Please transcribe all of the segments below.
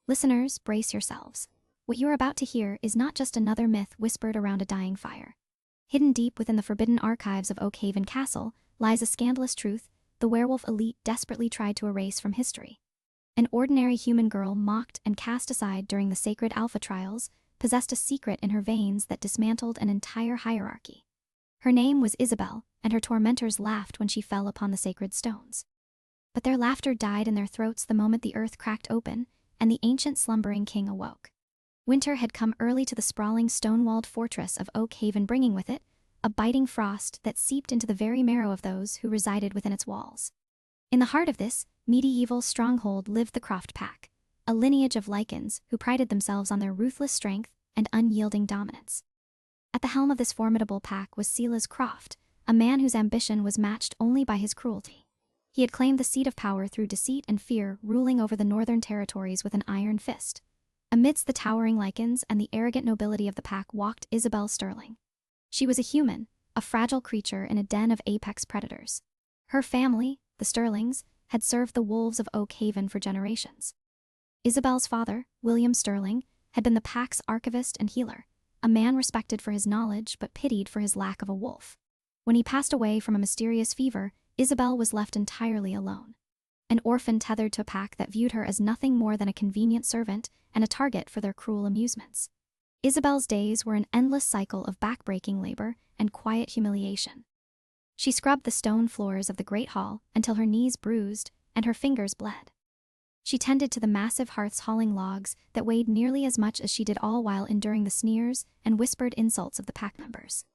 Listeners, brace yourselves. What you're about to hear is not just another myth whispered around a dying fire. Hidden deep within the forbidden archives of Oakhaven Castle lies a scandalous truth the werewolf elite desperately tried to erase from history. An ordinary human girl mocked and cast aside during the sacred Alpha trials possessed a secret in her veins that dismantled an entire hierarchy. Her name was Isabel, and her tormentors laughed when she fell upon the sacred stones. But their laughter died in their throats the moment the earth cracked open and the ancient slumbering king awoke. Winter had come early to the sprawling stone-walled fortress of Oakhaven, bringing with it a biting frost that seeped into the very marrow of those who resided within its walls. In the heart of this medieval stronghold lived the Croft Pack, a lineage of Lycans who prided themselves on their ruthless strength and unyielding dominance. At the helm of this formidable pack was Silas Croft, a man whose ambition was matched only by his cruelty. He had claimed the seat of power through deceit and fear, ruling over the northern territories with an iron fist. Amidst the towering Lycans and the arrogant nobility of the pack walked Isabel Sterling. She was a human, a fragile creature in a den of apex predators. Her family, the Sterlings, had served the wolves of Oakhaven for generations. Isabel's father, William Sterling, had been the pack's archivist and healer, a man respected for his knowledge but pitied for his lack of a wolf. When he passed away from a mysterious fever, Isabel was left entirely alone. An orphan tethered to a pack that viewed her as nothing more than a convenient servant and a target for their cruel amusements. Isabel's days were an endless cycle of back-breaking labor and quiet humiliation. She scrubbed the stone floors of the great hall until her knees bruised and her fingers bled. She tended to the massive hearths hauling logs that weighed nearly as much as she did, all while enduring the sneers and whispered insults of the pack members.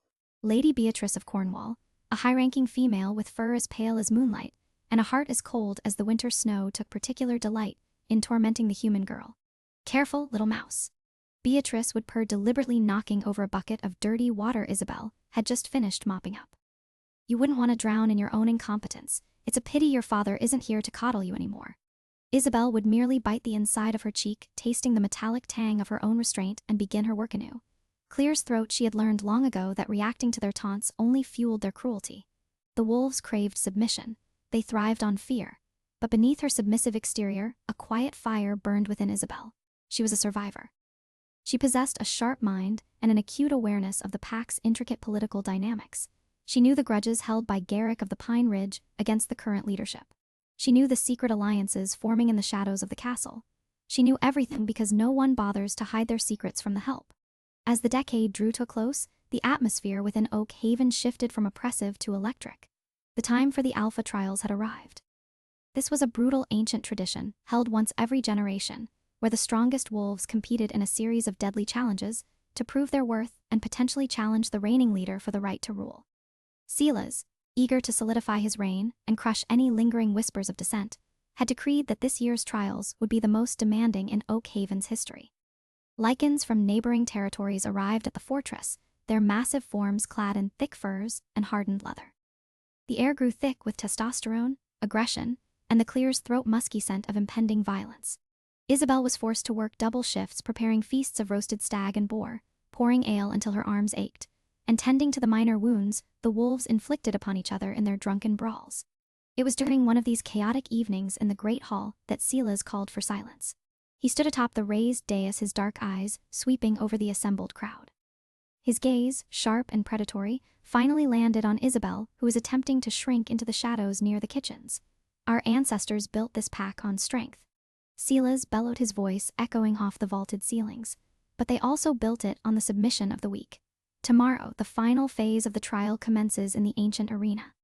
Lady Beatrice of Cornwall, a high-ranking female with fur as pale as moonlight and a heart as cold as the winter snow, took particular delight in tormenting the human girl. "Careful, little mouse." Beatrice would purr, deliberately knocking over a bucket of dirty water Isabel had just finished mopping up. "You wouldn't want to drown in your own incompetence. It's a pity your father isn't here to coddle you anymore." Isabel would merely bite the inside of her cheek, tasting the metallic tang of her own restraint, and begin her work anew. Clear's throat she had learned long ago that reacting to their taunts only fueled their cruelty. The wolves craved submission. They thrived on fear. But beneath her submissive exterior, a quiet fire burned within Isabel. She was a survivor. She possessed a sharp mind and an acute awareness of the pack's intricate political dynamics. She knew the grudges held by Garrick of the Pine Ridge against the current leadership. She knew the secret alliances forming in the shadows of the castle. She knew everything because no one bothers to hide their secrets from the help. As the decade drew to a close, the atmosphere within Oakhaven shifted from oppressive to electric. The time for the Alpha trials had arrived. This was a brutal ancient tradition, held once every generation, where the strongest wolves competed in a series of deadly challenges to prove their worth and potentially challenge the reigning leader for the right to rule. Silas, eager to solidify his reign and crush any lingering whispers of dissent, had decreed that this year's trials would be the most demanding in Oakhaven's history. Lycans from neighboring territories arrived at the fortress, their massive forms clad in thick furs and hardened leather. The air grew thick with testosterone, aggression, and the Clear's throat musky scent of impending violence. Isabel was forced to work double shifts, preparing feasts of roasted stag and boar, pouring ale until her arms ached, and tending to the minor wounds the wolves inflicted upon each other in their drunken brawls. It was during one of these chaotic evenings in the great hall that Silas called for silence. He stood atop the raised dais, his dark eyes sweeping over the assembled crowd. His gaze, sharp and predatory, finally landed on Isabel, who was attempting to shrink into the shadows near the kitchens. "Our ancestors built this pack on strength." Silas bellowed, his voice echoing off the vaulted ceilings. "But they also built it on the submission of the weak. Tomorrow, the final phase of the trial commences in the ancient arena.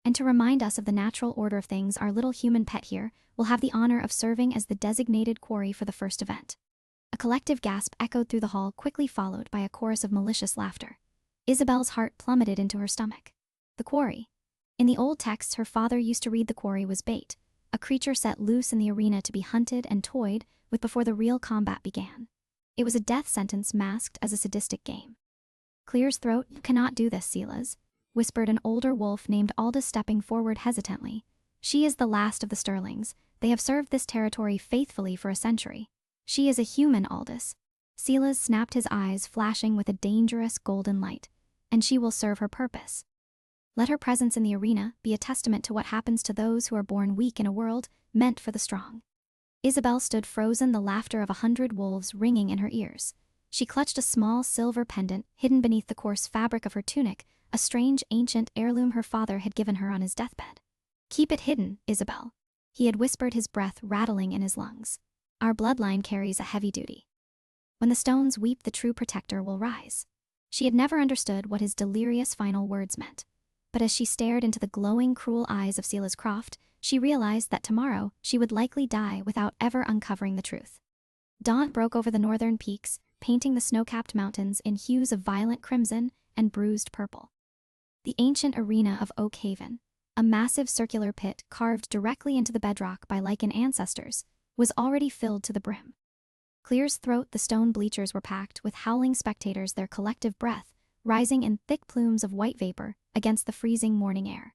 And to remind us of the natural order of things, our little human pet here will have the honor of serving as the designated quarry for the first event." A collective gasp echoed through the hall, quickly followed by a chorus of malicious laughter. Isabel's heart plummeted into her stomach. The quarry. In the old texts her father used to read, the quarry was bait, a creature set loose in the arena to be hunted and toyed with before the real combat began. It was a death sentence masked as a sadistic game. "Clear's throat, you cannot do this, Silas," whispered an older wolf named Aldous, stepping forward hesitantly. "She is the last of the Sterlings. They have served this territory faithfully for a century. She is a human, Aldous." Silas snapped, his eyes flashing with a dangerous golden light. "And she will serve her purpose. Let her presence in the arena be a testament to what happens to those who are born weak in a world meant for the strong." Isabel stood frozen, the laughter of 100 wolves ringing in her ears. She clutched a small silver pendant hidden beneath the coarse fabric of her tunic, a strange ancient heirloom her father had given her on his deathbed. "Keep it hidden, Isabel," he had whispered, his breath rattling in his lungs. "Our bloodline carries a heavy duty. When the stones weep, the true protector will rise." She had never understood what his delirious final words meant. But as she stared into the glowing, cruel eyes of Silas Croft, she realized that tomorrow she would likely die without ever uncovering the truth. Dawn broke over the northern peaks, painting the snow-capped mountains in hues of violent crimson and bruised purple. The ancient arena of Oak Haven, a massive circular pit carved directly into the bedrock by Lycan ancestors, was already filled to the brim. Clear's throat, the stone bleachers were packed with howling spectators, their collective breath rising in thick plumes of white vapor against the freezing morning air.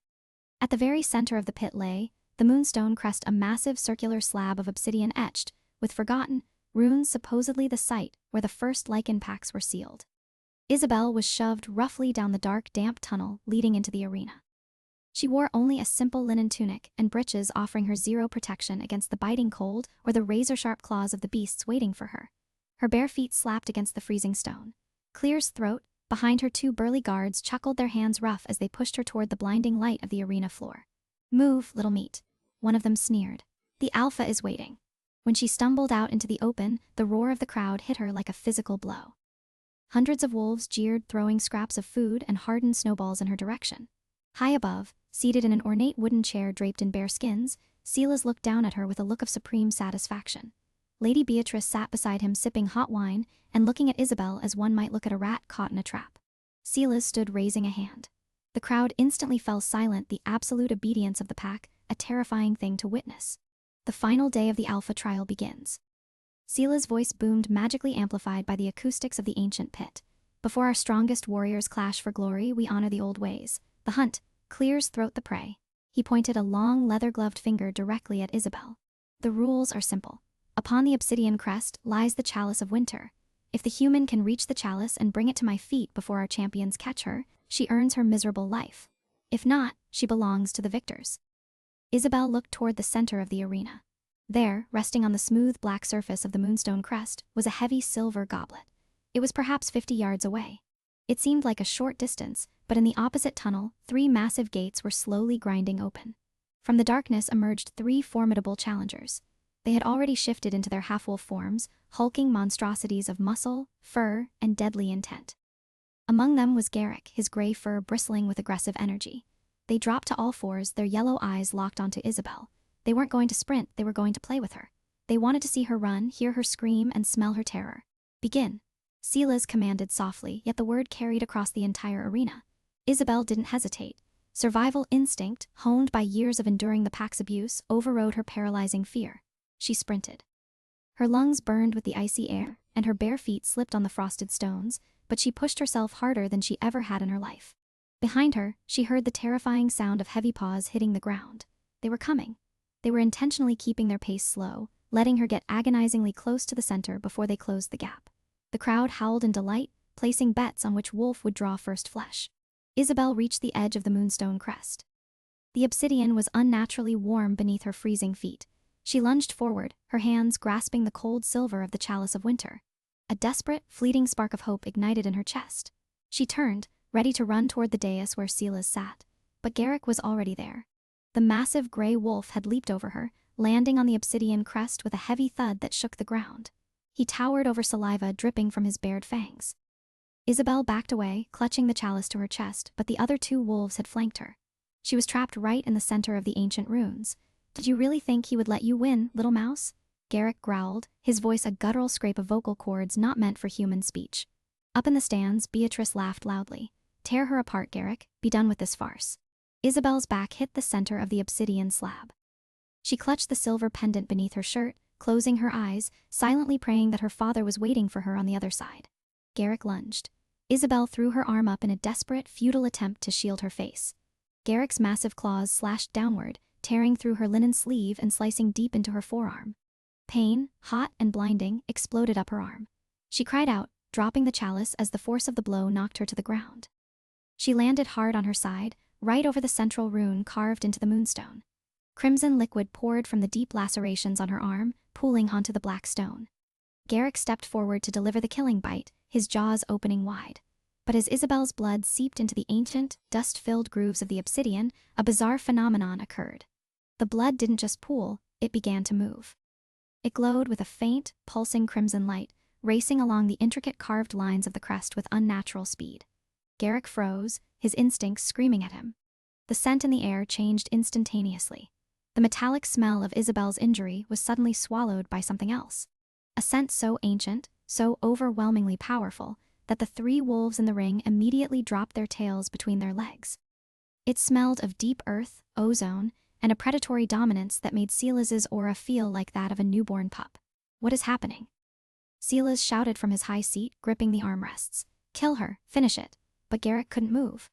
At the very center of the pit lay the Moonstone Crest, a massive circular slab of obsidian etched with forgotten runes, supposedly the site where the first Lycan pacts were sealed. Isabel was shoved roughly down the dark, damp tunnel leading into the arena. She wore only a simple linen tunic and breeches, offering her zero protection against the biting cold or the razor-sharp claws of the beasts waiting for her. Her bare feet slapped against the freezing stone. Clear's throat, behind her, 2 burly guards chuckled, their hands rough as they pushed her toward the blinding light of the arena floor. "Move, little meat," one of them sneered. "The Alpha is waiting." When she stumbled out into the open, the roar of the crowd hit her like a physical blow. Hundreds of wolves jeered, throwing scraps of food and hardened snowballs in her direction. High above, seated in an ornate wooden chair draped in bear skins, Silas looked down at her with a look of supreme satisfaction. Lady Beatrice sat beside him, sipping hot wine and looking at Isabel as one might look at a rat caught in a trap. Silas stood, raising a hand. The crowd instantly fell silent, the absolute obedience of the pack, a terrifying thing to witness. The final day of the Alpha trial begins. Sila's voice boomed, magically amplified by the acoustics of the ancient pit. "Before our strongest warriors clash for glory, we honor the old ways. The hunt, Clear's throat, the prey." He pointed a long, leather-gloved finger directly at Isabel. "The rules are simple. Upon the obsidian crest lies the chalice of winter. If the human can reach the chalice and bring it to my feet before our champions catch her, she earns her miserable life. If not, she belongs to the victors." Isabel looked toward the center of the arena. There, resting on the smooth black surface of the Moonstone Crest, was a heavy silver goblet. It was perhaps 50 yards away. It seemed like a short distance, but in the opposite tunnel, 3 massive gates were slowly grinding open. From the darkness emerged 3 formidable challengers. They had already shifted into their half-wolf forms, hulking monstrosities of muscle, fur, and deadly intent. Among them was Garrick, his gray fur bristling with aggressive energy. They dropped to all fours, their yellow eyes locked onto Isabel. They weren't going to sprint, they were going to play with her. They wanted to see her run, hear her scream, and smell her terror. "Begin," Silas commanded softly, yet the word carried across the entire arena. Isabel didn't hesitate. Survival instinct, honed by years of enduring the pack's abuse, overrode her paralyzing fear. She sprinted. Her lungs burned with the icy air, and her bare feet slipped on the frosted stones, but she pushed herself harder than she ever had in her life. Behind her, she heard the terrifying sound of heavy paws hitting the ground. They were coming. They were intentionally keeping their pace slow, letting her get agonizingly close to the center before they closed the gap. The crowd howled in delight, placing bets on which wolf would draw first flesh. Isabel reached the edge of the Moonstone Crest. The obsidian was unnaturally warm beneath her freezing feet. She lunged forward, her hands grasping the cold silver of the chalice of winter. A desperate, fleeting spark of hope ignited in her chest. She turned, ready to run toward the dais where Silas sat. But Garrick was already there. The massive gray wolf had leaped over her, landing on the obsidian crest with a heavy thud that shook the ground. He towered over, saliva dripping from his bared fangs. Isabel backed away, clutching the chalice to her chest, but the other 2 wolves had flanked her. She was trapped right in the center of the ancient runes. "Did you really think he would let you win, little mouse?" Garrick growled, his voice a guttural scrape of vocal cords not meant for human speech. Up in the stands, Beatrice laughed loudly. "Tear her apart, Garrick. Be done with this farce." Isabel's back hit the center of the obsidian slab. She clutched the silver pendant beneath her shirt, closing her eyes, silently praying that her father was waiting for her on the other side. Garrick lunged. Isabel threw her arm up in a desperate, futile attempt to shield her face. Garrick's massive claws slashed downward, tearing through her linen sleeve and slicing deep into her forearm. Pain, hot and blinding, exploded up her arm. She cried out, dropping the chalice as the force of the blow knocked her to the ground. She landed hard on her side, right over the central rune carved into the moonstone. Crimson liquid poured from the deep lacerations on her arm, pooling onto the black stone. Garrick stepped forward to deliver the killing bite, his jaws opening wide. But as Isabel's blood seeped into the ancient, dust-filled grooves of the obsidian, a bizarre phenomenon occurred. The blood didn't just pool, it began to move. It glowed with a faint, pulsing crimson light, racing along the intricate carved lines of the crest with unnatural speed. Garrick froze, his instincts screaming at him. The scent in the air changed instantaneously. The metallic smell of Isabel's injury was suddenly swallowed by something else. A scent so ancient, so overwhelmingly powerful, that the three wolves in the ring immediately dropped their tails between their legs. It smelled of deep earth, ozone, and a predatory dominance that made Silas's aura feel like that of a newborn pup. What is happening? Silas shouted from his high seat, gripping the armrests. Kill her, finish it. But Garrick couldn't move.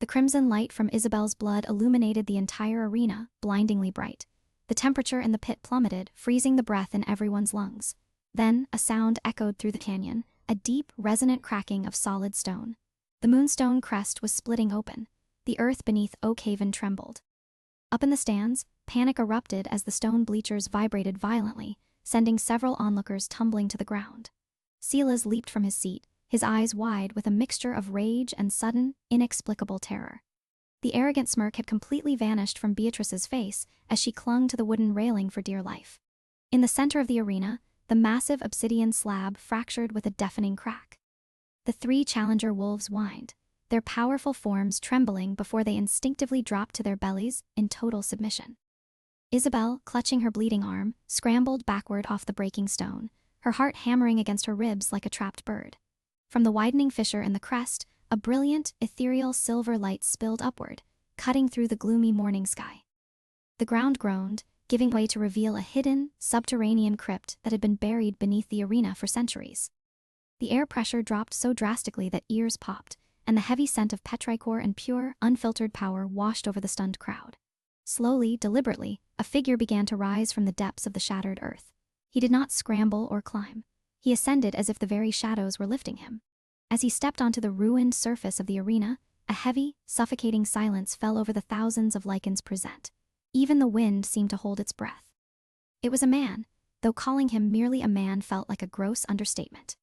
The crimson light from Isabel's blood illuminated the entire arena, blindingly bright. The temperature in the pit plummeted, freezing the breath in everyone's lungs. Then, a sound echoed through the canyon, a deep, resonant cracking of solid stone. The moonstone crest was splitting open. The earth beneath Oak Haven trembled. Up in the stands, panic erupted as the stone bleachers vibrated violently, sending several onlookers tumbling to the ground. Silas leaped from his seat, his eyes wide with a mixture of rage and sudden, inexplicable terror. The arrogant smirk had completely vanished from Beatrice's face as she clung to the wooden railing for dear life. In the center of the arena, the massive obsidian slab fractured with a deafening crack. The three challenger wolves whined, their powerful forms trembling before they instinctively dropped to their bellies in total submission. Isabel, clutching her bleeding arm, scrambled backward off the breaking stone, her heart hammering against her ribs like a trapped bird. From the widening fissure in the crest, a brilliant, ethereal silver light spilled upward, cutting through the gloomy morning sky. The ground groaned, giving way to reveal a hidden, subterranean crypt that had been buried beneath the arena for centuries. The air pressure dropped so drastically that ears popped, and the heavy scent of petrichor and pure, unfiltered power washed over the stunned crowd. Slowly, deliberately, a figure began to rise from the depths of the shattered earth. He did not scramble or climb. He ascended as if the very shadows were lifting him. As he stepped onto the ruined surface of the arena, a heavy, suffocating silence fell over the thousands of lichens present. Even the wind seemed to hold its breath. It was a man, though calling him merely a man felt like a gross understatement.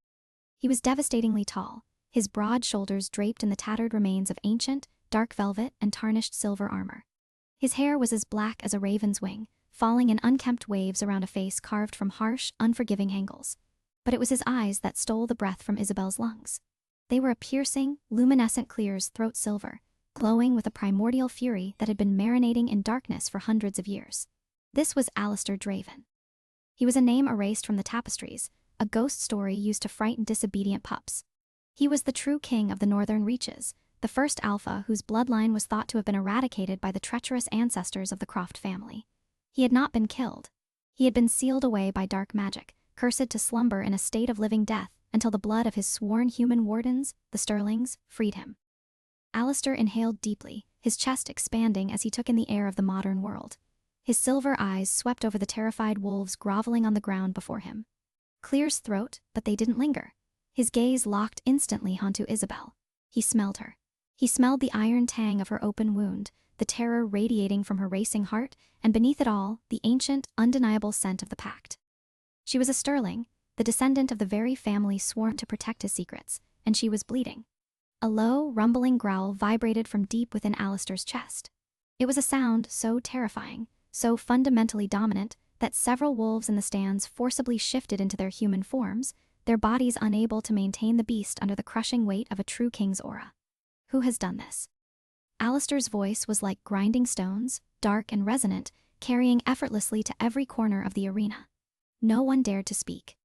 He was devastatingly tall, his broad shoulders draped in the tattered remains of ancient, dark velvet and tarnished silver armor. His hair was as black as a raven's wing, falling in unkempt waves around a face carved from harsh, unforgiving angles. But it was his eyes that stole the breath from Isabel's lungs. They were a piercing, luminescent clear as throat silver, glowing with a primordial fury that had been marinating in darkness for hundreds of years. This was Alistair Draven. He was a name erased from the tapestries, a ghost story used to frighten disobedient pups. He was the true king of the Northern Reaches, the first alpha whose bloodline was thought to have been eradicated by the treacherous ancestors of the Croft family. He had not been killed. He had been sealed away by dark magic, cursed to slumber in a state of living death until the blood of his sworn human wardens, the Sterlings, freed him. Alistair inhaled deeply, his chest expanding as he took in the air of the modern world. His silver eyes swept over the terrified wolves groveling on the ground before him. Clear's throat, but they didn't linger. His gaze locked instantly onto Isabel. He smelled her. He smelled the iron tang of her open wound, the terror radiating from her racing heart, and beneath it all, the ancient, undeniable scent of the pact. She was a Sterling, the descendant of the very family sworn to protect his secrets, and she was bleeding. A low, rumbling growl vibrated from deep within Alistair's chest. It was a sound so terrifying, so fundamentally dominant, that several wolves in the stands forcibly shifted into their human forms, their bodies unable to maintain the beast under the crushing weight of a true king's aura. Who has done this? Alistair's voice was like grinding stones, dark and resonant, carrying effortlessly to every corner of the arena. No one dared to speak.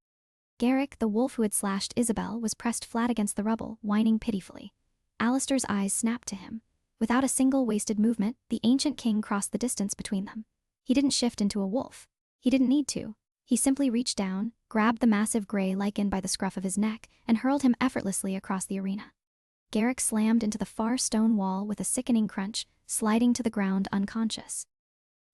Garrick, the wolf who had slashed Isabel, was pressed flat against the rubble, whining pitifully. Alistair's eyes snapped to him. Without a single wasted movement, the ancient king crossed the distance between them. He didn't shift into a wolf. He didn't need to. He simply reached down, grabbed the massive gray lichen by the scruff of his neck, and hurled him effortlessly across the arena. Garrick slammed into the far stone wall with a sickening crunch, sliding to the ground unconscious.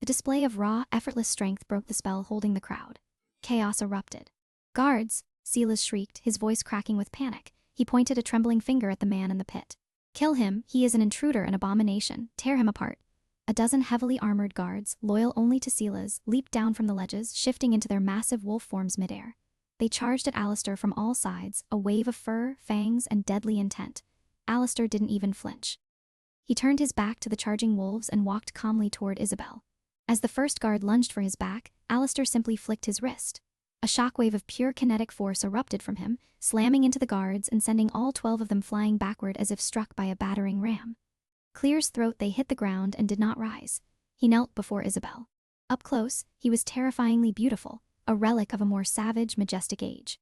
The display of raw, effortless strength broke the spell holding the crowd. Chaos erupted. "Guards!" Silas shrieked, his voice cracking with panic. He pointed a trembling finger at the man in the pit. "Kill him, he is an intruder, an abomination. Tear him apart." A dozen heavily armored guards, loyal only to Silas, leaped down from the ledges, shifting into their massive wolf forms midair. They charged at Alistair from all sides, a wave of fur, fangs, and deadly intent. Alistair didn't even flinch. He turned his back to the charging wolves and walked calmly toward Isabel. As the first guard lunged for his back, Alistair simply flicked his wrist. A shockwave of pure kinetic force erupted from him, slamming into the guards and sending all 12 of them flying backward as if struck by a battering ram. Clear's throat, they hit the ground and did not rise. He knelt before Isabel. Up close, he was terrifyingly beautiful, a relic of a more savage, majestic age.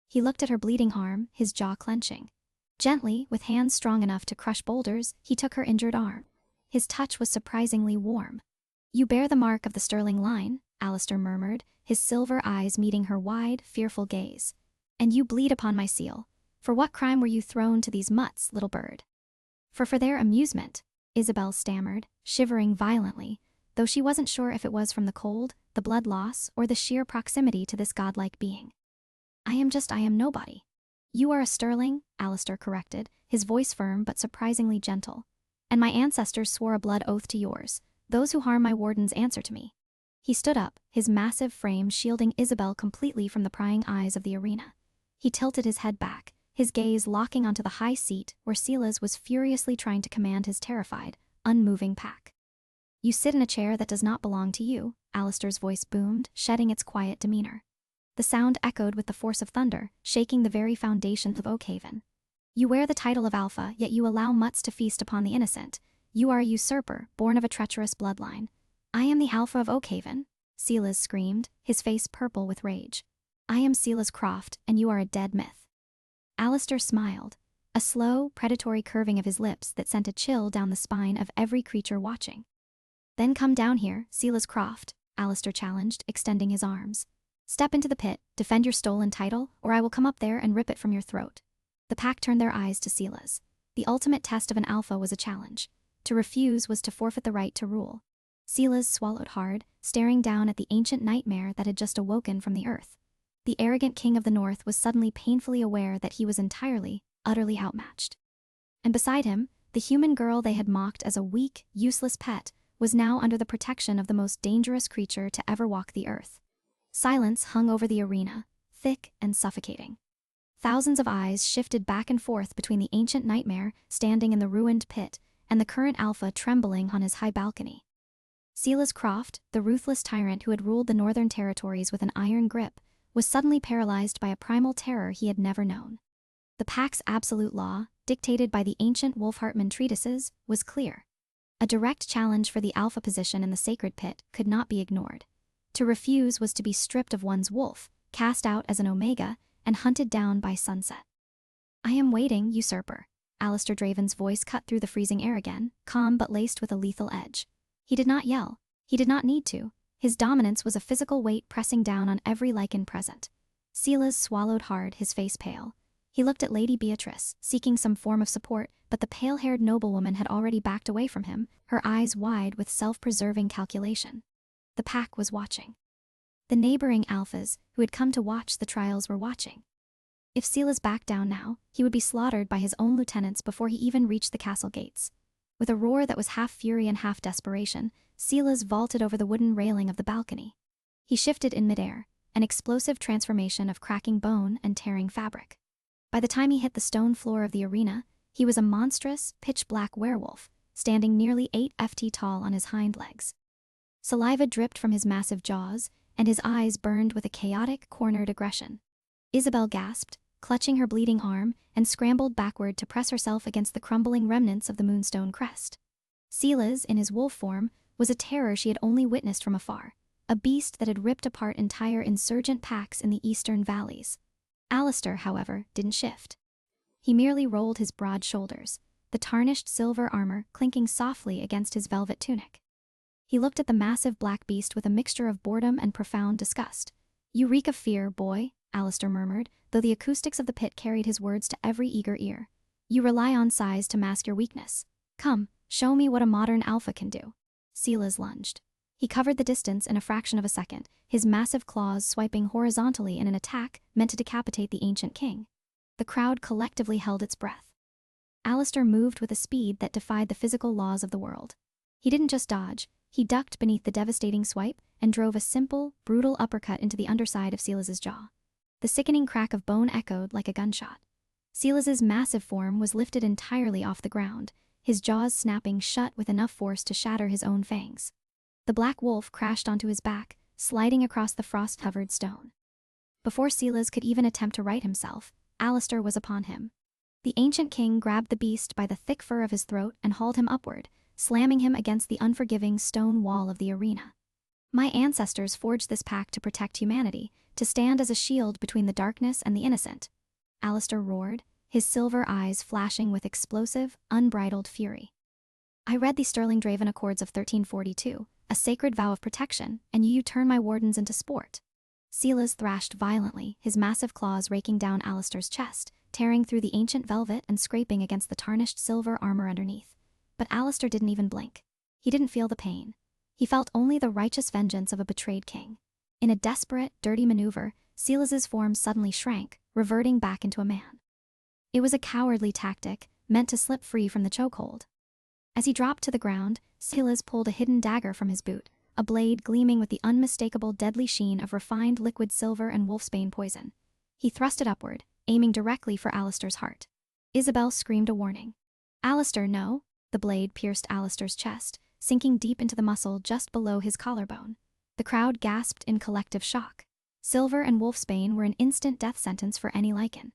He looked at her bleeding arm, his jaw clenching. Gently, with hands strong enough to crush boulders, he took her injured arm. His touch was surprisingly warm. "You bear the mark of the Sterling line," Alistair murmured, his silver eyes meeting her wide, fearful gaze. "And you bleed upon my seal. For what crime were you thrown to these mutts, little bird?" For their amusement," Isabel stammered, shivering violently, though she wasn't sure if it was from the cold, the blood loss, or the sheer proximity to this godlike being. I am nobody." "You are a Sterling," Alistair corrected, his voice firm but surprisingly gentle. "And my ancestors swore a blood oath to yours. Those who harm my wardens answer to me." He stood up, his massive frame shielding Isabel completely from the prying eyes of the arena. He tilted his head back, his gaze locking onto the high seat where Silas was furiously trying to command his terrified, unmoving pack. "You sit in a chair that does not belong to you," Alistair's voice boomed, shedding its quiet demeanor. The sound echoed with the force of thunder, shaking the very foundations of Oakhaven. "You wear the title of Alpha, yet you allow mutts to feast upon the innocent. You are a usurper, born of a treacherous bloodline." "I am the Alpha of Oakhaven," Silas screamed, his face purple with rage. "I am Silas Croft, and you are a dead myth." Alistair smiled, a slow, predatory curving of his lips that sent a chill down the spine of every creature watching. "Then come down here, Silas Croft," Alistair challenged, extending his arms. "Step into the pit, defend your stolen title, or I will come up there and rip it from your throat." The pack turned their eyes to Silas. The ultimate test of an alpha was a challenge. To refuse was to forfeit the right to rule. Silas swallowed hard, staring down at the ancient nightmare that had just awoken from the earth. The arrogant king of the north was suddenly painfully aware that he was entirely, utterly outmatched. And beside him, the human girl they had mocked as a weak, useless pet was now under the protection of the most dangerous creature to ever walk the earth. Silence hung over the arena, thick and suffocating. Thousands of eyes shifted back and forth between the ancient nightmare standing in the ruined pit and the current alpha trembling on his high balcony. Silas Croft, the ruthless tyrant who had ruled the northern territories with an iron grip, was suddenly paralyzed by a primal terror he had never known. The pack's absolute law, dictated by the ancient Wolfhartman treatises, was clear. A direct challenge for the alpha position in the sacred pit could not be ignored. To refuse was to be stripped of one's wolf, cast out as an omega, and hunted down by sunset. "I am waiting, usurper." Alistair Draven's voice cut through the freezing air again, calm but laced with a lethal edge. He did not yell. He did not need to. His dominance was a physical weight pressing down on every lichen present. Silas swallowed hard, his face pale. He looked at Lady Beatrice, seeking some form of support, but the pale-haired noblewoman had already backed away from him, her eyes wide with self-preserving calculation. The pack was watching. The neighboring alphas, who had come to watch the trials, were watching. If Silas backed down now, he would be slaughtered by his own lieutenants before he even reached the castle gates. With a roar that was half fury and half desperation, Silas vaulted over the wooden railing of the balcony. He shifted in midair, an explosive transformation of cracking bone and tearing fabric. By the time he hit the stone floor of the arena, he was a monstrous, pitch-black werewolf, standing nearly 8 ft tall on his hind legs. Saliva dripped from his massive jaws, and his eyes burned with a chaotic, cornered aggression. Isabel gasped, clutching her bleeding arm, and scrambled backward to press herself against the crumbling remnants of the moonstone crest. Silas, in his wolf form, was a terror she had only witnessed from afar, a beast that had ripped apart entire insurgent packs in the eastern valleys. Alistair, however, didn't shift. He merely rolled his broad shoulders, the tarnished silver armor clinking softly against his velvet tunic. He looked at the massive black beast with a mixture of boredom and profound disgust. "You reek of fear, boy," Alistair murmured, though the acoustics of the pit carried his words to every eager ear. "You rely on size to mask your weakness. Come, show me what a modern alpha can do." Silas lunged. He covered the distance in a fraction of a second, his massive claws swiping horizontally in an attack meant to decapitate the ancient king. The crowd collectively held its breath. Alistair moved with a speed that defied the physical laws of the world. He didn't just dodge, he ducked beneath the devastating swipe and drove a simple, brutal uppercut into the underside of Silas's jaw. The sickening crack of bone echoed like a gunshot. Silas's massive form was lifted entirely off the ground, his jaws snapping shut with enough force to shatter his own fangs. The black wolf crashed onto his back, sliding across the frost-covered stone. Before Silas could even attempt to right himself, Alistair was upon him. The ancient king grabbed the beast by the thick fur of his throat and hauled him upward, slamming him against the unforgiving stone wall of the arena. My ancestors forged this pact to protect humanity, to stand as a shield between the darkness and the innocent. Alistair roared, his silver eyes flashing with explosive, unbridled fury. I read the Sterling Draven Accords of 1342, a sacred vow of protection, and you turn my wardens into sport. Silas thrashed violently, his massive claws raking down Alistair's chest, tearing through the ancient velvet and scraping against the tarnished silver armor underneath. But Alistair didn't even blink. He didn't feel the pain. He felt only the righteous vengeance of a betrayed king. In a desperate, dirty maneuver, Silas's form suddenly shrank, reverting back into a man. It was a cowardly tactic, meant to slip free from the chokehold. As he dropped to the ground, Silas pulled a hidden dagger from his boot, a blade gleaming with the unmistakable deadly sheen of refined liquid silver and wolfsbane poison. He thrust it upward, aiming directly for Alistair's heart. Isabel screamed a warning. Alistair, no! The blade pierced Alistair's chest, sinking deep into the muscle just below his collarbone. The crowd gasped in collective shock. Silver and wolfsbane were an instant death sentence for any Lycan.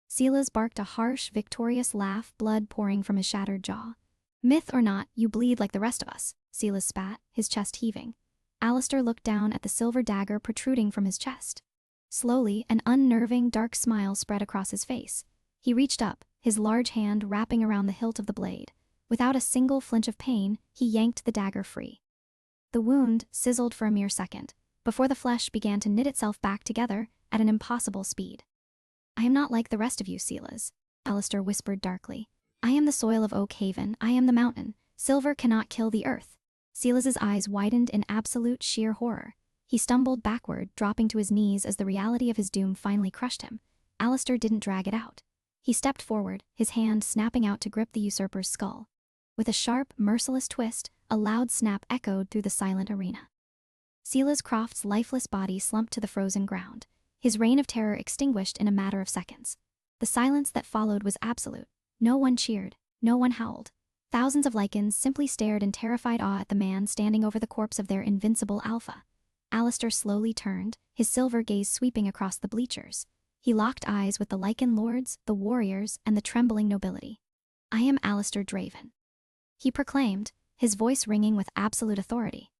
Silas barked a harsh, victorious laugh, blood pouring from his shattered jaw. Myth or not, you bleed like the rest of us, Silas spat, his chest heaving. Alistair looked down at the silver dagger protruding from his chest. Slowly, an unnerving, dark smile spread across his face. He reached up, his large hand wrapping around the hilt of the blade. Without a single flinch of pain, he yanked the dagger free. The wound sizzled for a mere second, before the flesh began to knit itself back together at an impossible speed. I am not like the rest of you, Silas, Alistair whispered darkly. I am the soil of Oak Haven, I am the mountain. Silver cannot kill the earth. Silas's eyes widened in absolute sheer horror. He stumbled backward, dropping to his knees as the reality of his doom finally crushed him. Alistair didn't drag it out. He stepped forward, his hand snapping out to grip the usurper's skull. With a sharp, merciless twist, a loud snap echoed through the silent arena. Silas Croft's lifeless body slumped to the frozen ground, his reign of terror extinguished in a matter of seconds. The silence that followed was absolute. No one cheered, no one howled. Thousands of Lycans simply stared in terrified awe at the man standing over the corpse of their invincible alpha. Alistair slowly turned, his silver gaze sweeping across the bleachers. He locked eyes with the Lycan lords, the warriors, and the trembling nobility. I am Alistair Draven, he proclaimed, his voice ringing with absolute authority.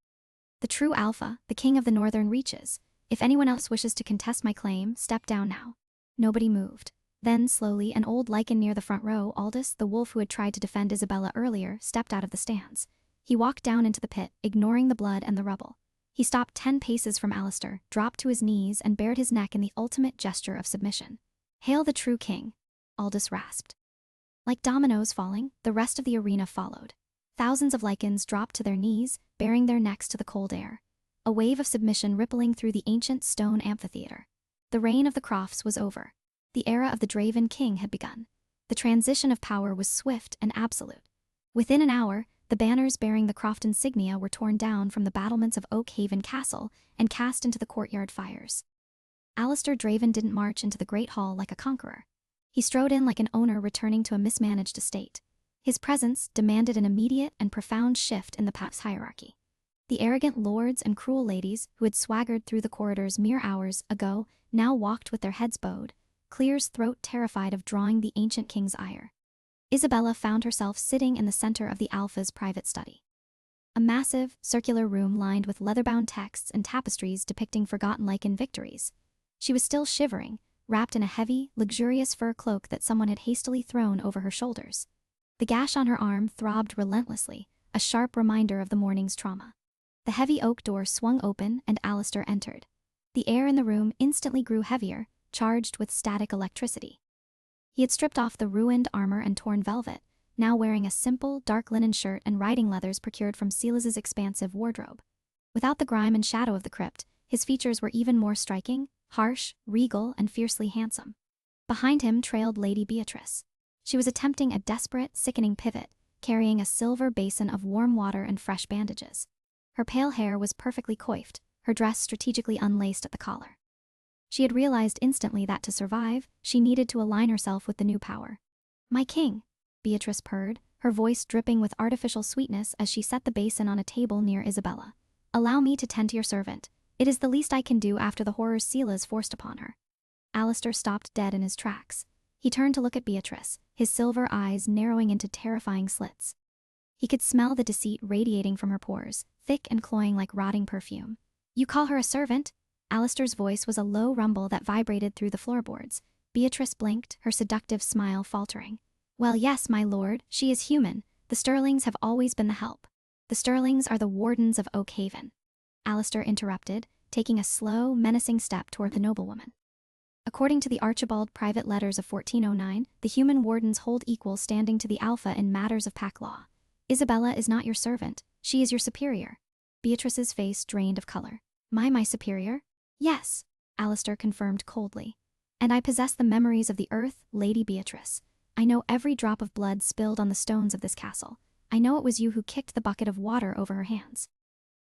The true alpha, the king of the northern reaches. If anyone else wishes to contest my claim, step down now. Nobody moved. Then, slowly, an old Lycan near the front row, Aldous, the wolf who had tried to defend Isabella earlier, stepped out of the stands. He walked down into the pit, ignoring the blood and the rubble. He stopped 10 paces from Alistair, dropped to his knees, and bared his neck in the ultimate gesture of submission. Hail the true king, Aldous rasped. Like dominoes falling, the rest of the arena followed. Thousands of Lycans dropped to their knees, baring their necks to the cold air. A wave of submission rippling through the ancient stone amphitheater. The reign of the Crofts was over. The era of the Draven king had begun. The transition of power was swift and absolute. Within an hour, the banners bearing the Croft insignia were torn down from the battlements of Oak Haven Castle and cast into the courtyard fires. Alistair Draven didn't march into the great hall like a conqueror. He strode in like an owner returning to a mismanaged estate. His presence demanded an immediate and profound shift in the path's hierarchy. The arrogant lords and cruel ladies who had swaggered through the corridors mere hours ago now walked with their heads bowed, Clear's throat terrified of drawing the ancient king's ire. Isabella found herself sitting in the center of the Alpha's private study. A massive, circular room lined with leather-bound texts and tapestries depicting forgotten Lycan victories. She was still shivering, wrapped in a heavy, luxurious fur cloak that someone had hastily thrown over her shoulders. The gash on her arm throbbed relentlessly, a sharp reminder of the morning's trauma. The heavy oak door swung open and Alistair entered. The air in the room instantly grew heavier, charged with static electricity. He had stripped off the ruined armor and torn velvet, now wearing a simple, dark linen shirt and riding leathers procured from Silas's expansive wardrobe. Without the grime and shadow of the crypt, his features were even more striking, harsh, regal, and fiercely handsome. Behind him trailed Lady Beatrice. She was attempting a desperate, sickening pivot, carrying a silver basin of warm water and fresh bandages. Her pale hair was perfectly coiffed, her dress strategically unlaced at the collar. She had realized instantly that to survive, she needed to align herself with the new power. "My king," Beatrice purred, her voice dripping with artificial sweetness as she set the basin on a table near Isabella. "Allow me to tend to your servant. It is the least I can do after the horrors Silas forced upon her." Alistair stopped dead in his tracks. He turned to look at Beatrice, his silver eyes narrowing into terrifying slits. He could smell the deceit radiating from her pores, thick and cloying like rotting perfume. "You call her a servant?" Alistair's voice was a low rumble that vibrated through the floorboards. Beatrice blinked, her seductive smile faltering. "Well, yes, my lord, she is human. The Sterlings have always been the help. The Sterlings are the wardens of Oakhaven." Alistair interrupted, taking a slow, menacing step toward the noblewoman. "According to the Archibald private letters of 1409, the human wardens hold equal standing to the Alpha in matters of pack law. Isabella is not your servant, she is your superior." Beatrice's face drained of color. My superior?" "Yes," Alistair confirmed coldly. "And I possess the memories of the earth, Lady Beatrice. I know every drop of blood spilled on the stones of this castle. I know it was you who kicked the bucket of water over her hands.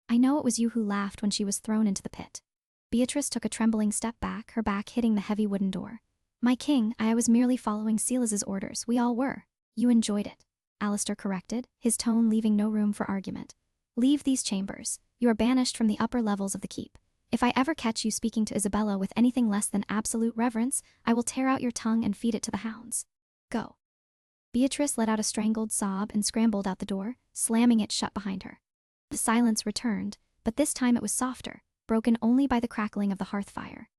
I know it was you who laughed when she was thrown into the pit." Beatrice took a trembling step back, her back hitting the heavy wooden door. "My king, I was merely following Silas's orders. We all were." "You enjoyed it," Alistair corrected, his tone leaving no room for argument. "Leave these chambers. You are banished from the upper levels of the keep. If I ever catch you speaking to Isabella with anything less than absolute reverence, I will tear out your tongue and feed it to the hounds. Go." Beatrice let out a strangled sob and scrambled out the door, slamming it shut behind her. The silence returned, but this time it was softer, broken only by the crackling of the hearth fire.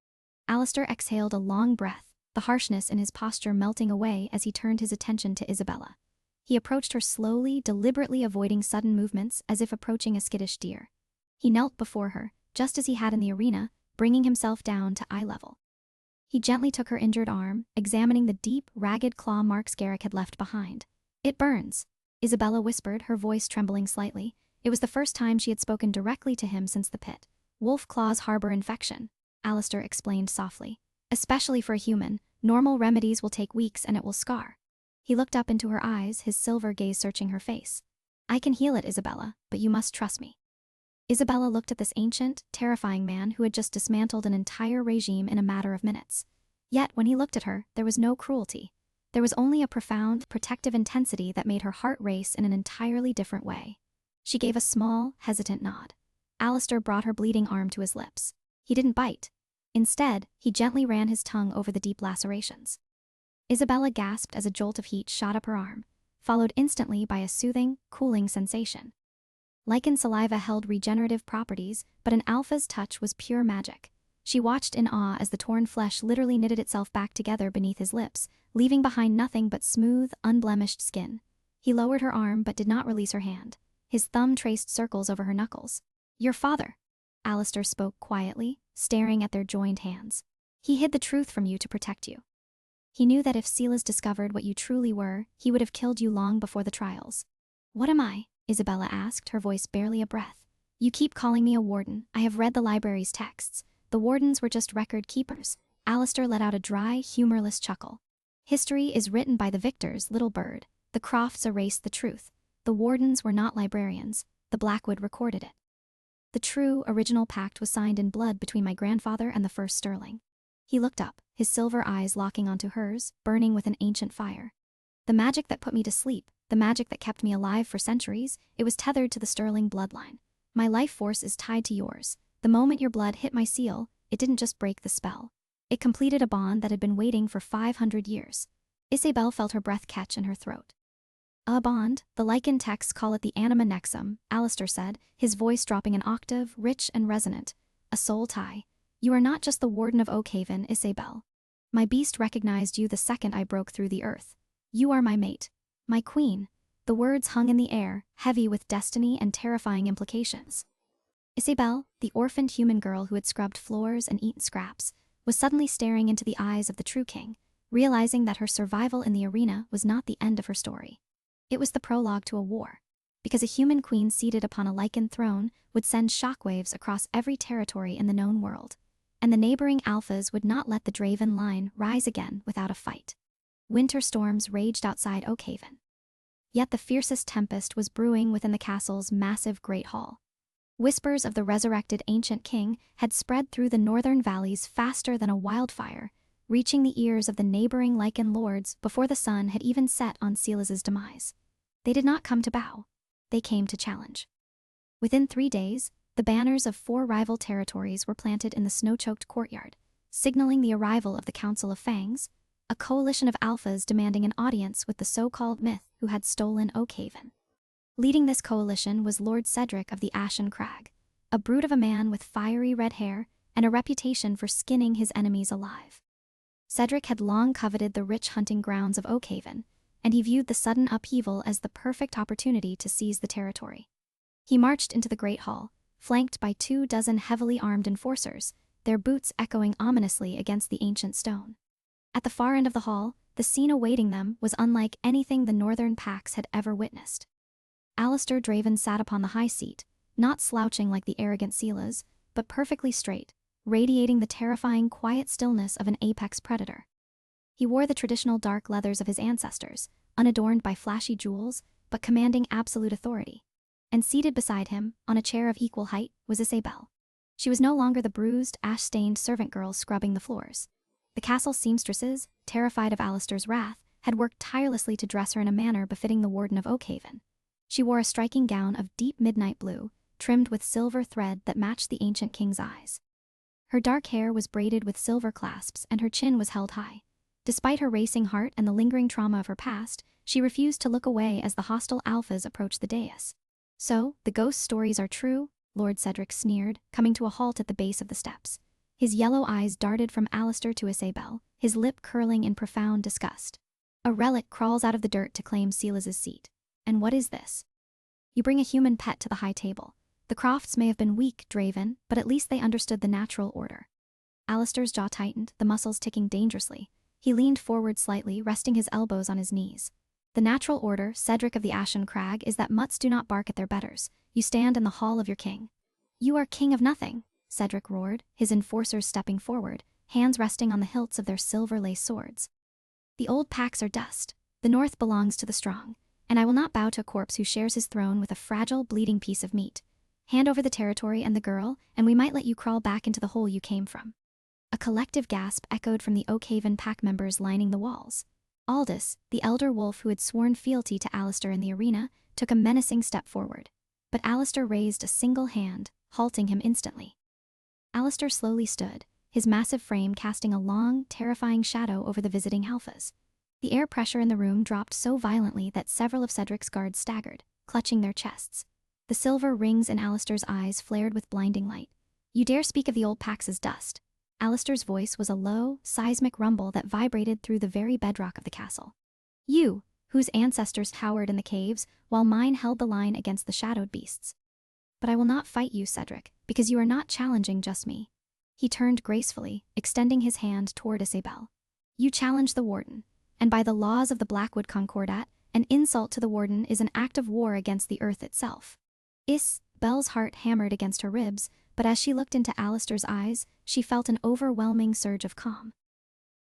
Alistair exhaled a long breath, the harshness in his posture melting away as he turned his attention to Isabella. He approached her slowly, deliberately avoiding sudden movements as if approaching a skittish deer. He knelt before her, just as he had in the arena, bringing himself down to eye level. He gently took her injured arm, examining the deep, ragged claw marks Garrick had left behind. "It burns," Isabella whispered, her voice trembling slightly. It was the first time she had spoken directly to him since the pit. "Wolf claws harbor infection," Alistair explained softly. "Especially for a human, normal remedies will take weeks and it will scar." He looked up into her eyes, his silver gaze searching her face. "I can heal it, Isabella, but you must trust me." Isabella looked at this ancient, terrifying man who had just dismantled an entire regime in a matter of minutes. Yet, when he looked at her, there was no cruelty. There was only a profound, protective intensity that made her heart race in an entirely different way. She gave a small, hesitant nod. Alistair brought her bleeding arm to his lips. He didn't bite. Instead, he gently ran his tongue over the deep lacerations. Isabella gasped as a jolt of heat shot up her arm, followed instantly by a soothing, cooling sensation. Lichen saliva held regenerative properties, but an alpha's touch was pure magic. She watched in awe as the torn flesh literally knitted itself back together beneath his lips, leaving behind nothing but smooth, unblemished skin. He lowered her arm but did not release her hand. His thumb traced circles over her knuckles. "Your father," Alistair spoke quietly, staring at their joined hands. "He hid the truth from you to protect you. He knew that if Silas discovered what you truly were, he would have killed you long before the trials." "What am I?" Isabella asked, her voice barely a breath. "You keep calling me a warden. I have read the library's texts. The wardens were just record keepers." Alistair let out a dry, humorless chuckle. "History is written by the victors, little bird. The Crofts erased the truth. The wardens were not librarians. The Blackwood recorded it. The true, original pact was signed in blood between my grandfather and the first Sterling." He looked up, his silver eyes locking onto hers, burning with an ancient fire. "The magic that put me to sleep, the magic that kept me alive for centuries, it was tethered to the Sterling bloodline. My life force is tied to yours. The moment your blood hit my seal, it didn't just break the spell. It completed a bond that had been waiting for 500 years. Isabel felt her breath catch in her throat. "A bond, the Lycan texts call it the anima nexum," Alistair said, his voice dropping an octave, rich and resonant. "A soul tie. You are not just the warden of Oakhaven, Isabel. My beast recognized you the second I broke through the earth. You are my mate. My queen." The words hung in the air, heavy with destiny and terrifying implications. Isabel, the orphaned human girl who had scrubbed floors and eaten scraps, was suddenly staring into the eyes of the true king, realizing that her survival in the arena was not the end of her story. It was the prologue to a war, because a human queen seated upon a Lycan throne would send shockwaves across every territory in the known world, and the neighboring alphas would not let the Draven line rise again without a fight. Winter storms raged outside Oakhaven. Yet the fiercest tempest was brewing within the castle's massive great hall. Whispers of the resurrected ancient king had spread through the northern valleys faster than a wildfire, reaching the ears of the neighboring Lycan lords before the sun had even set on Silas's demise. They did not come to bow. They came to challenge. Within 3 days, the banners of 4 rival territories were planted in the snow-choked courtyard, signaling the arrival of the Council of Fangs, a coalition of alphas demanding an audience with the so-called myth who had stolen Oakhaven. Leading this coalition was Lord Cedric of the Ashen Crag, a brute of a man with fiery red hair and a reputation for skinning his enemies alive. Cedric had long coveted the rich hunting grounds of Oakhaven, and he viewed the sudden upheaval as the perfect opportunity to seize the territory. He marched into the Great Hall, flanked by 24 heavily armed enforcers, their boots echoing ominously against the ancient stone. At the far end of the hall, the scene awaiting them was unlike anything the northern Pax had ever witnessed. Alistair Draven sat upon the high seat, not slouching like the arrogant Silas, but perfectly straight, radiating the terrifying quiet stillness of an apex predator. He wore the traditional dark leathers of his ancestors, unadorned by flashy jewels, but commanding absolute authority. And seated beside him, on a chair of equal height, was Isabel. She was no longer the bruised, ash-stained servant girl scrubbing the floors. The castle seamstresses, terrified of Alistair's wrath, had worked tirelessly to dress her in a manner befitting the warden of Oakhaven. She wore a striking gown of deep midnight blue, trimmed with silver thread that matched the ancient king's eyes. Her dark hair was braided with silver clasps and her chin was held high. Despite her racing heart and the lingering trauma of her past, she refused to look away as the hostile alphas approached the dais. "So, the ghost stories are true?" Lord Cedric sneered, coming to a halt at the base of the steps. His yellow eyes darted from Alistair to Isabel, his lip curling in profound disgust. "A relic crawls out of the dirt to claim Silas's seat. And what is this? You bring a human pet to the high table. The Crofts may have been weak, Draven, but at least they understood the natural order." Alistair's jaw tightened, the muscles ticking dangerously. He leaned forward slightly, resting his elbows on his knees. "The natural order, Cedric of the Ashen Crag, is that mutts do not bark at their betters. You stand in the hall of your king." "You are king of nothing," Cedric roared, his enforcers stepping forward, hands resting on the hilts of their silver-lace swords. "The old Pax are dust. The North belongs to the strong, and I will not bow to a corpse who shares his throne with a fragile, bleeding piece of meat. Hand over the territory and the girl, and we might let you crawl back into the hole you came from." A collective gasp echoed from the Oakhaven pack members lining the walls. Aldous, the elder wolf who had sworn fealty to Alistair in the arena, took a menacing step forward. But Alistair raised a single hand, halting him instantly. Alistair slowly stood, his massive frame casting a long, terrifying shadow over the visiting alphas. The air pressure in the room dropped so violently that several of Cedric's guards staggered, clutching their chests. The silver rings in Alistair's eyes flared with blinding light. "You dare speak of the old Pax as dust?" Alistair's voice was a low, seismic rumble that vibrated through the very bedrock of the castle. "You, whose ancestors cowered in the caves, while mine held the line against the shadowed beasts. But I will not fight you, Cedric, because you are not challenging just me." He turned gracefully, extending his hand toward Isabel. "You challenge the warden, and by the laws of the Blackwood Concordat, an insult to the warden is an act of war against the earth itself." Belle's heart hammered against her ribs, but as she looked into Alistair's eyes, she felt an overwhelming surge of calm.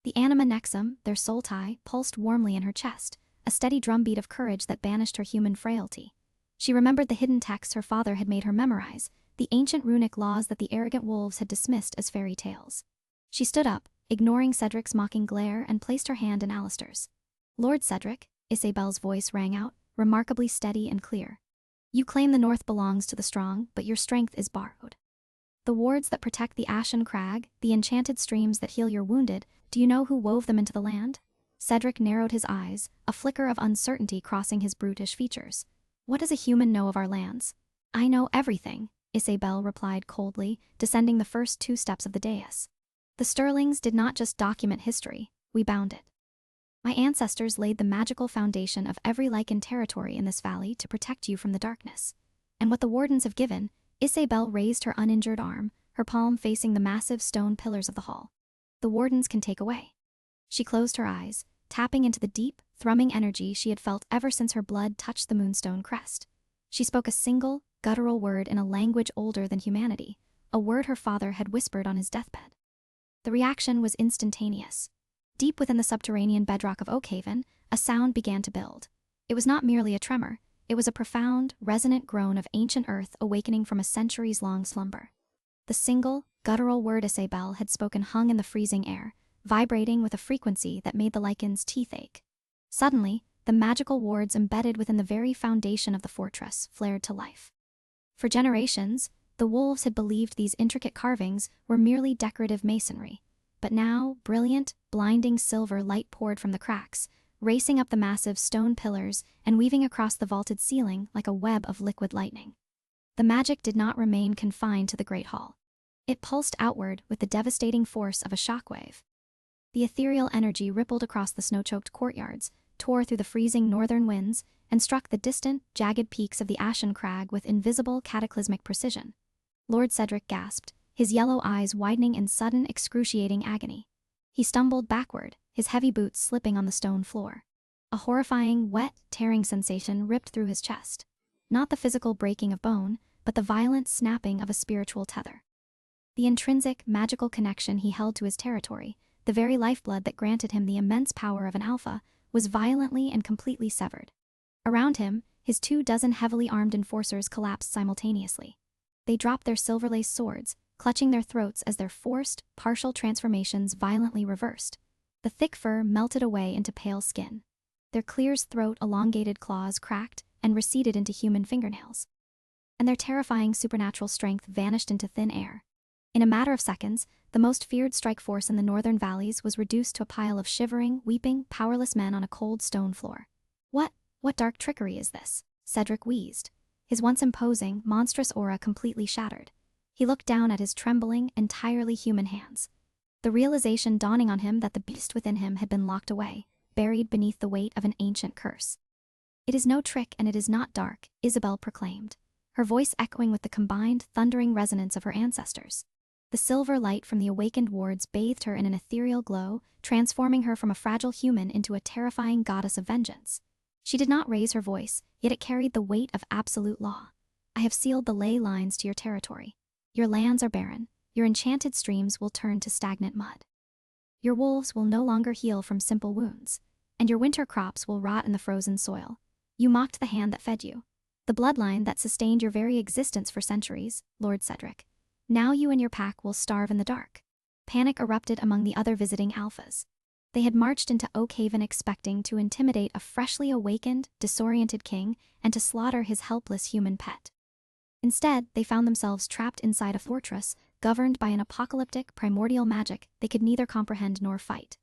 The anima nexum, their soul tie, pulsed warmly in her chest, a steady drumbeat of courage that banished her human frailty. She remembered the hidden texts her father had made her memorize, the ancient runic laws that the arrogant wolves had dismissed as fairy tales. She stood up, ignoring Cedric's mocking glare, and placed her hand in Alistair's. "Lord Cedric," Isabel's voice rang out, remarkably steady and clear. "You claim the North belongs to the strong, but your strength is borrowed. The wards that protect the Ashen Crag, the enchanted streams that heal your wounded, do you know who wove them into the land?" Cedric narrowed his eyes, a flicker of uncertainty crossing his brutish features. "What does a human know of our lands?" "I know everything," Isabel replied coldly, descending the first 2 steps of the dais. "The Sterlings did not just document history, we bound it. My ancestors laid the magical foundation of every Lycan territory in this valley to protect you from the darkness. And what the wardens have given," Isabel raised her uninjured arm, her palm facing the massive stone pillars of the hall, "the wardens can take away." She closed her eyes, tapping into the deep, thrumming energy she had felt ever since her blood touched the moonstone crest. She spoke a single, guttural word in a language older than humanity, a word her father had whispered on his deathbed. The reaction was instantaneous. Deep within the subterranean bedrock of Oakhaven, a sound began to build. It was not merely a tremor, it was a profound, resonant groan of ancient earth awakening from a centuries-long slumber. The single, guttural word Isabel had spoken hung in the freezing air, vibrating with a frequency that made the lichens' teeth ache. Suddenly, the magical wards embedded within the very foundation of the fortress flared to life. For generations, the wolves had believed these intricate carvings were merely decorative masonry, but now brilliant, blinding silver light poured from the cracks, racing up the massive stone pillars and weaving across the vaulted ceiling like a web of liquid lightning. The magic did not remain confined to the Great Hall. It pulsed outward with the devastating force of a shockwave. The ethereal energy rippled across the snow-choked courtyards, tore through the freezing northern winds, and struck the distant, jagged peaks of the Ashen Crag with invisible, cataclysmic precision. Lord Cedric gasped, his yellow eyes widening in sudden, excruciating agony. He stumbled backward, his heavy boots slipping on the stone floor. A horrifying, wet, tearing sensation ripped through his chest. Not the physical breaking of bone, but the violent snapping of a spiritual tether. The intrinsic, magical connection he held to his territory, the very lifeblood that granted him the immense power of an alpha, was violently and completely severed. Around him, his 24 heavily armed enforcers collapsed simultaneously. They dropped their silver-laced swords, clutching their throats as their forced, partial transformations violently reversed. The thick fur melted away into pale skin. Their Clear's throat elongated claws cracked and receded into human fingernails. And their terrifying supernatural strength vanished into thin air. In a matter of seconds, the most feared strike force in the northern valleys was reduced to a pile of shivering, weeping, powerless men on a cold stone floor. What dark trickery is this? Cedric wheezed. His once imposing, monstrous aura completely shattered. He looked down at his trembling, entirely human hands. The realization dawning on him that the beast within him had been locked away, buried beneath the weight of an ancient curse. "It is no trick and it is not dark," Isabel proclaimed, her voice echoing with the combined, thundering resonance of her ancestors. The silver light from the awakened wards bathed her in an ethereal glow, transforming her from a fragile human into a terrifying goddess of vengeance. She did not raise her voice, yet it carried the weight of absolute law. "I have sealed the ley lines to your territory. Your lands are barren. Your enchanted streams will turn to stagnant mud. Your wolves will no longer heal from simple wounds, and your winter crops will rot in the frozen soil. You mocked the hand that fed you, the bloodline that sustained your very existence for centuries, Lord Cedric. Now you and your pack will starve in the dark." Panic erupted among the other visiting alphas. They had marched into Oakhaven expecting to intimidate a freshly awakened, disoriented king and to slaughter his helpless human pet. Instead, they found themselves trapped inside a fortress, governed by an apocalyptic, primordial magic they could neither comprehend nor fight.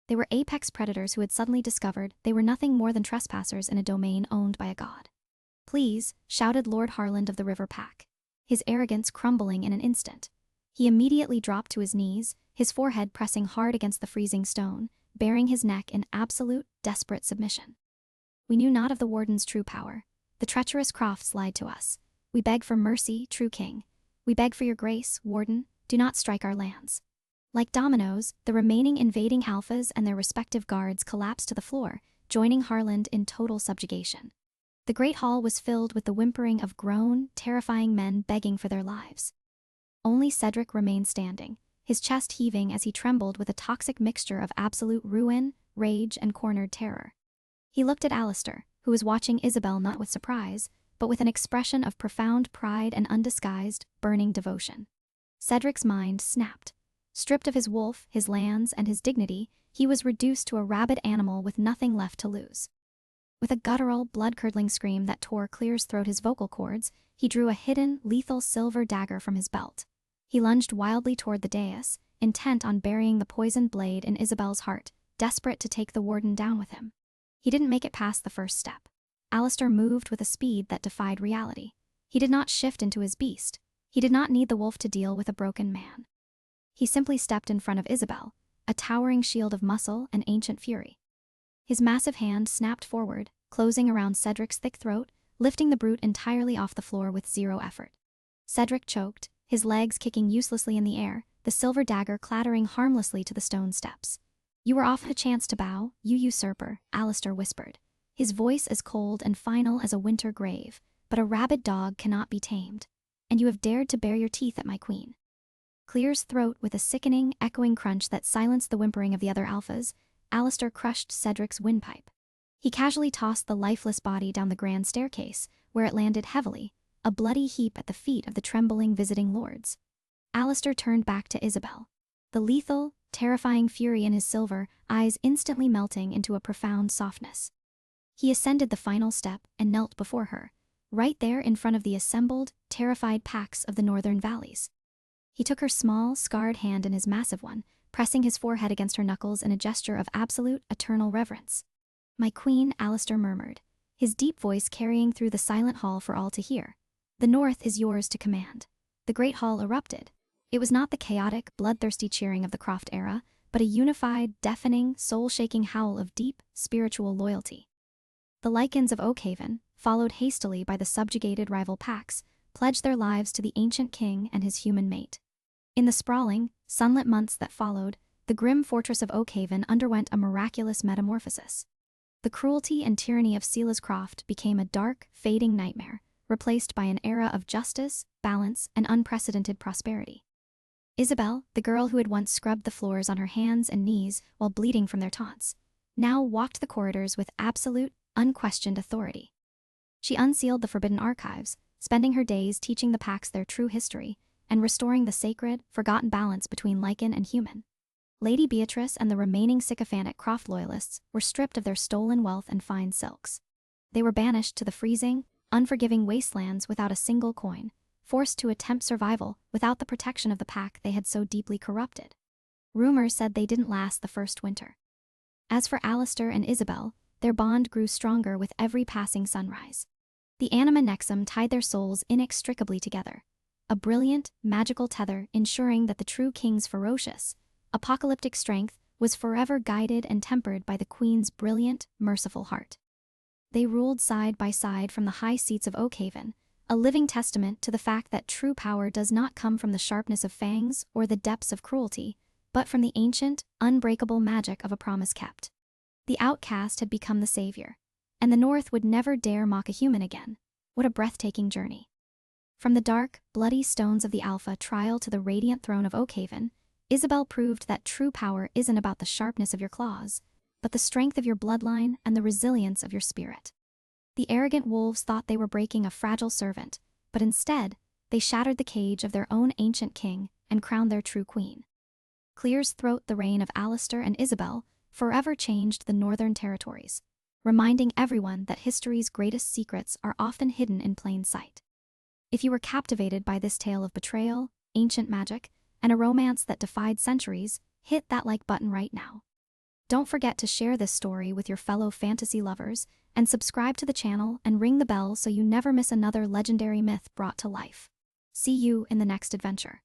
They were apex predators who had suddenly discovered they were nothing more than trespassers in a domain owned by a god. "Please," shouted Lord Harland of the River Pack, his arrogance crumbling in an instant. He immediately dropped to his knees, his forehead pressing hard against the freezing stone, baring his neck in absolute, desperate submission. "We knew not of the warden's true power. The treacherous Crofts lied to us. We beg for mercy, true king. We beg for your grace, warden, do not strike our lands." Like dominoes, the remaining invading alphas and their respective guards collapsed to the floor, joining Harland in total subjugation. The great hall was filled with the whimpering of grown, terrifying men begging for their lives. Only Cedric remained standing, his chest heaving as he trembled with a toxic mixture of absolute ruin, rage, and cornered terror. He looked at Alistair, who was watching Isabel not with surprise, but with an expression of profound pride and undisguised, burning devotion. Cedric's mind snapped. Stripped of his wolf, his lands, and his dignity, he was reduced to a rabid animal with nothing left to lose. With a guttural, blood-curdling scream that tore Clear's throat his vocal cords, he drew a hidden, lethal silver dagger from his belt. He lunged wildly toward the dais, intent on burying the poisoned blade in Isabel's heart, desperate to take the warden down with him. He didn't make it past the first step. Alistair moved with a speed that defied reality. He did not shift into his beast. He did not need the wolf to deal with a broken man. He simply stepped in front of Isabel, a towering shield of muscle and ancient fury. His massive hand snapped forward, closing around Cedric's thick throat, lifting the brute entirely off the floor with zero effort. Cedric choked, his legs kicking uselessly in the air, the silver dagger clattering harmlessly to the stone steps. "You were offered a chance to bow, you usurper," Alistair whispered, his voice as cold and final as a winter grave, "but a rabid dog cannot be tamed. And you have dared to bare your teeth at my queen." Clear's throat with a sickening, echoing crunch that silenced the whimpering of the other alphas, Alistair crushed Cedric's windpipe. He casually tossed the lifeless body down the grand staircase, where it landed heavily, a bloody heap at the feet of the trembling visiting lords. Alistair turned back to Isabel, the lethal, terrifying fury in his silver eyes instantly melting into a profound softness. He ascended the final step and knelt before her, right there in front of the assembled, terrified packs of the northern valleys. He took her small, scarred hand in his massive one, pressing his forehead against her knuckles in a gesture of absolute, eternal reverence. "My queen," Alistair murmured, his deep voice carrying through the silent hall for all to hear. "The north is yours to command." The great hall erupted. It was not the chaotic, bloodthirsty cheering of the Croft era, but a unified, deafening, soul-shaking howl of deep, spiritual loyalty. The Lycans of Oakhaven, followed hastily by the subjugated rival packs, pledged their lives to the ancient king and his human mate. In the sprawling, sunlit months that followed, the grim fortress of Oakhaven underwent a miraculous metamorphosis. The cruelty and tyranny of Silas Croft became a dark, fading nightmare, replaced by an era of justice, balance, and unprecedented prosperity. Isabel, the girl who had once scrubbed the floors on her hands and knees while bleeding from their taunts, now walked the corridors with absolute, unquestioned authority. She unsealed the forbidden archives, spending her days teaching the packs their true history and restoring the sacred, forgotten balance between Lycan and human. Lady Beatrice and the remaining sycophantic Croft loyalists were stripped of their stolen wealth and fine silks. They were banished to the freezing, unforgiving wastelands without a single coin, forced to attempt survival without the protection of the pack they had so deeply corrupted. Rumors said they didn't last the first winter. As for Alistair and Isabel, their bond grew stronger with every passing sunrise. The Anima Nexum tied their souls inextricably together, a brilliant, magical tether ensuring that the true king's ferocious, apocalyptic strength was forever guided and tempered by the queen's brilliant, merciful heart. They ruled side by side from the high seats of Oakhaven, a living testament to the fact that true power does not come from the sharpness of fangs or the depths of cruelty, but from the ancient, unbreakable magic of a promise kept. The outcast had become the savior, and the North would never dare mock a human again. What a breathtaking journey. From the dark, bloody stones of the Alpha trial to the radiant throne of Oakhaven, Isabel proved that true power isn't about the sharpness of your claws, but the strength of your bloodline and the resilience of your spirit. The arrogant wolves thought they were breaking a fragile servant, but instead, they shattered the cage of their own ancient king and crowned their true queen. Clear's throat, the reign of Alistair and Isabel, forever changed the northern territories, reminding everyone that history's greatest secrets are often hidden in plain sight. If you were captivated by this tale of betrayal, ancient magic, and a romance that defied centuries, hit that like button right now. Don't forget to share this story with your fellow fantasy lovers and subscribe to the channel and ring the bell so you never miss another legendary myth brought to life. See you in the next adventure.